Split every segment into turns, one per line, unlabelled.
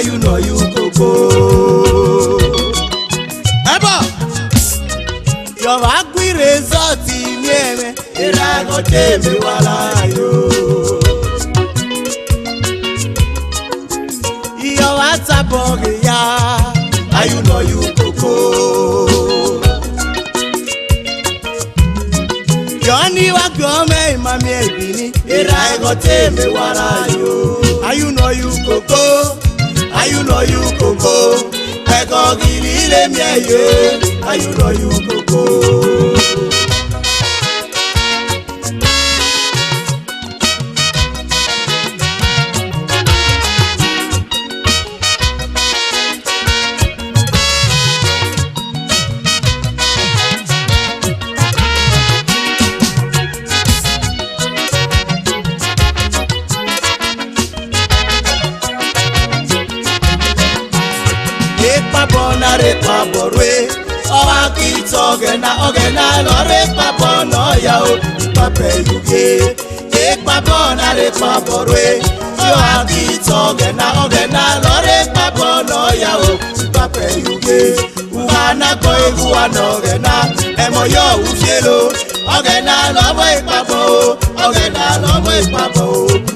You know you go. Ebo, your agri result in me, I go tell me wala yo. Your WhatsApp ya, you know you go. Johnny wa go me mami ebini, I go tell me wala yo. You know you go. You know you go. I go give you me you know you go. Repa borwe, owa kito ogena no repa bono ya o pape yuge. Repa bona repa borwe, owa kito ogena no repa bono ya o pape yuge. Uwana koi uwana ogena, emo yo ufielo. Ogena no mo papo, ogena no mo papo.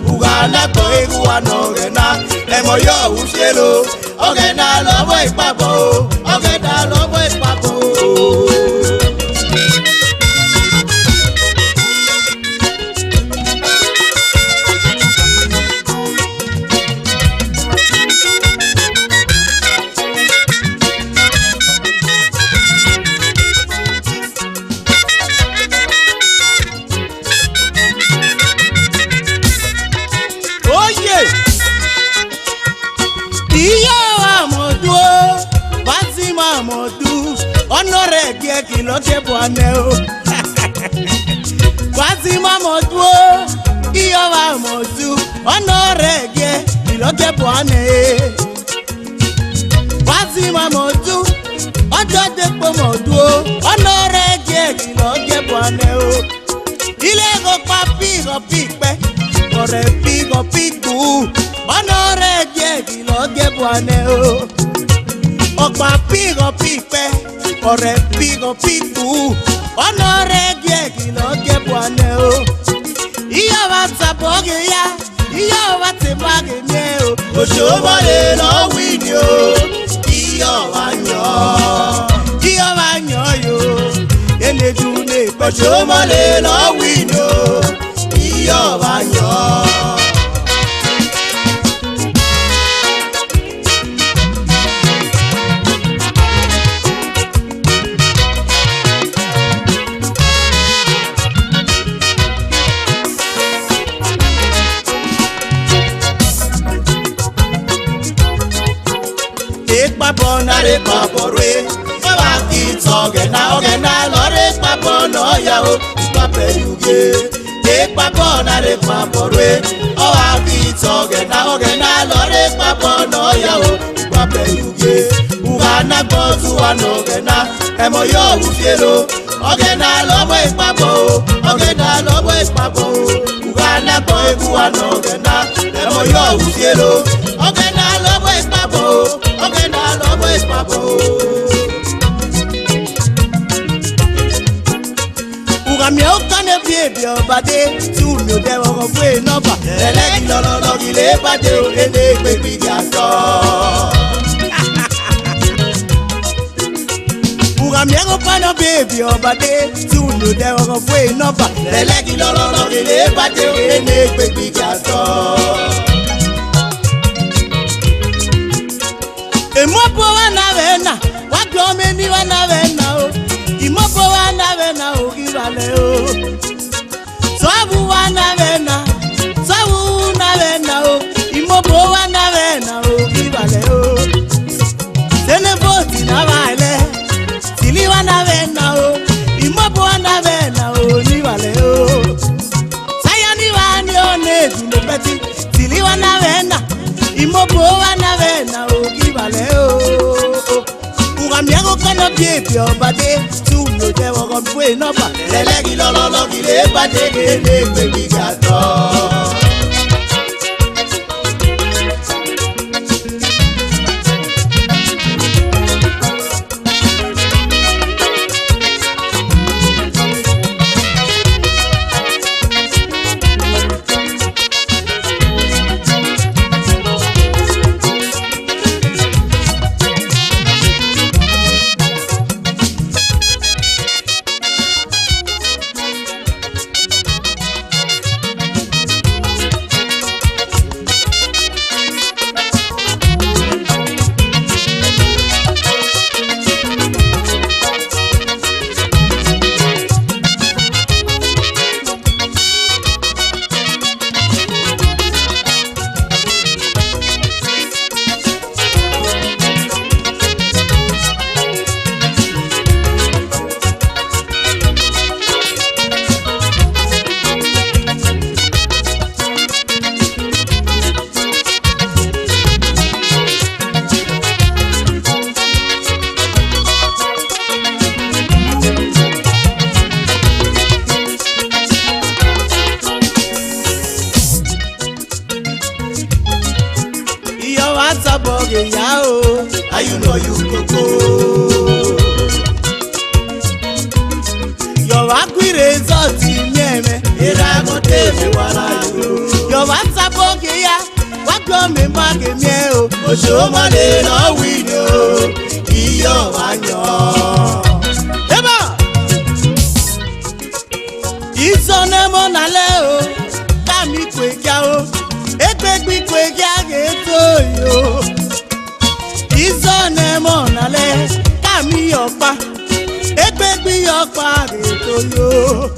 Uwana koi uwana ogena, emo yo ufielo. Ogena no mo papo. Ogena no mo papo. Oh yeah. Modu honore gie kilo ke bwane o Kwasi mamodu iyo wa modu honore gie kilo ke bwane Kwasi mamodu ojo de po modu honore gie kilo ke bwane o Ile go papi go pipe ore pigo pigu honore gie kilo ke bwane o Okpa pigo pipe, ore pigo pigu, honore giegi lo gebwane o. Iyo wataboge ya, iyo watebage nye o. Oshobole lo winyo, iyo wanyo yo. Ene june, oshobole lo winyo, iyo wanyo. Babona re paporwe, baba kito ogena lore papono ya o pape yuge. Babona re paporwe, baba kito ogena lore papono ya o pape yuge. Ugana bozu anogena, emo yo ufielo. Ogena lobo papo, ogena lobo papo. Ugana bozu anogena, emo yo ufielo. Ogena lobo papo. Ogena lobo es papo. Ugamia okane baby obade, tu mi o de wo fwe number. Elegi lolo gile bade o ele pe bigato. Ugamia okane baby obade, tu mi o de wo fwe number. Elegi lolo gile bade o ele pe bigato. wana vena, sawu na vena o, imobo wana vena o, kibale o. Seneboti na vale, sili wana vena o, imobo wana vena o, nibale o. Sayani wani o ne dunepeti, sili wana vena, imobo wana vena o, kibale o. Miago kana biebi obade tu no je wo gbe no ba lelegi lololo ki le bade le gbe mi gato yao, you know you go go. Your agri result in me, irago tebe wala yo. Your WhatsApp okay ya, wako me mage mieo. Osho male no winyo, iyo wanyo. Eba, isone mona leo, kami kwe kiao, ekwe kwe kia geto yo. Isone monale kami yopa egbe yopa geto yo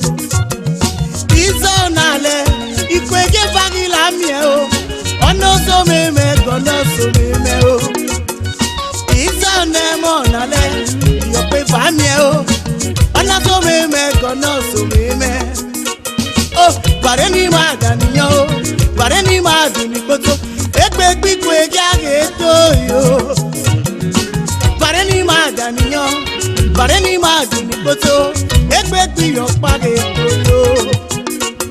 Isonale ikwege fagila mi o ono so me gono so me o Isone monale yope fa mi o ono so me gono so me oh bare ni madaniyo bare ni maduni koto egbe kwege geto yo Bareni madaniyo, bareni maduni koto, egbe tiyo page koto.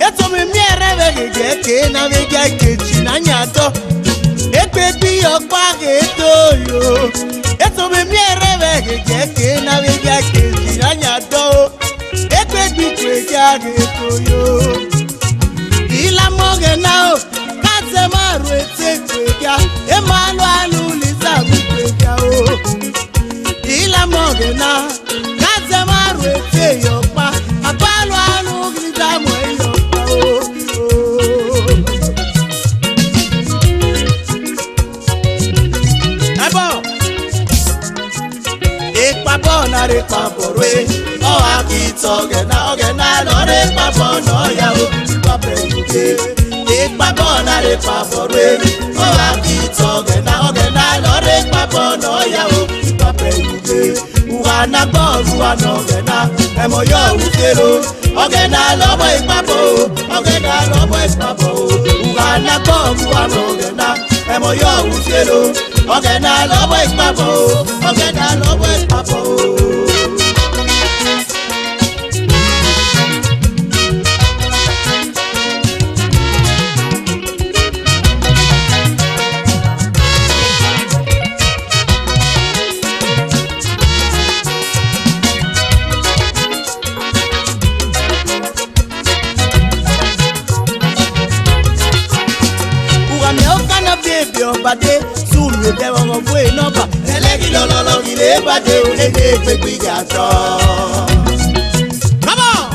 Eto me miere vege ke na vege kechi na nyato, egbe tiyo page toyo. Eto me miere vege ke na vege kechi na nyato, egbe tiyo toyo. Ila moge nao, kaze maru ete kwega, emalo aluliza kwega o. Ila mogena kaze maru ete yopa apalo anu grita mo yopa abo ekpapo na re paporwe o akito ogena lo re papo no ya o pape yuke ekpapo na re paporwe o akito ogena lo re papo no ya o Uwana boru anogena emo yo utero ogena lobo ipapo Uwana boru anogena emo yo utero ogena lobo ipapo Bade sulu de wo fue number elegi lololo ile bade o le pe gbigato come on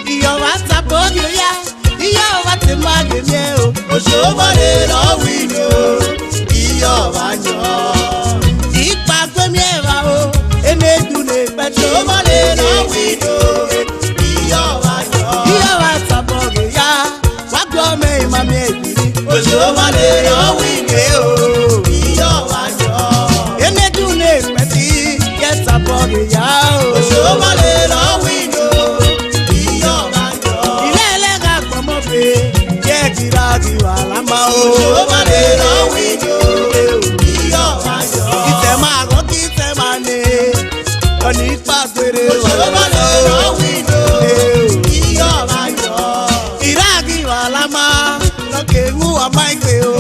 iyo WhatsApp odio ya iyo wate mage mi o oso mare lo wi ni o iyo wanyo ipa gbe mi e wa o emedu le pe so mare lo wi ni o iyo wanyo iyo WhatsApp ìbírí. Òṣòwò lè lọ wíńdé o. Iyọ̀ wá yọ. Elédùn lè pẹ́ sí yẹ́sà bọ́ọ̀lù yá o. Òṣòwò lè lọ wíńdé o. Iyọ̀ wá yọ. Ilé ẹlẹ́gà gbọ́mọ̀fẹ́ yẹ́ kira ti wà lámà o. Òṣòwò lè lọ wíńdé o. Iyọ̀ wá yọ. Ìtẹ̀ máa rọ́ kí ìtẹ̀ máa ní. Ọ̀nì ìpàgbére wà lámà o. Òṣòwò lè lọ wíńdé o. Iyọ̀ wá yọ. Ìrágì wà lámà lọ́kẹ́ ń wà máìpé o.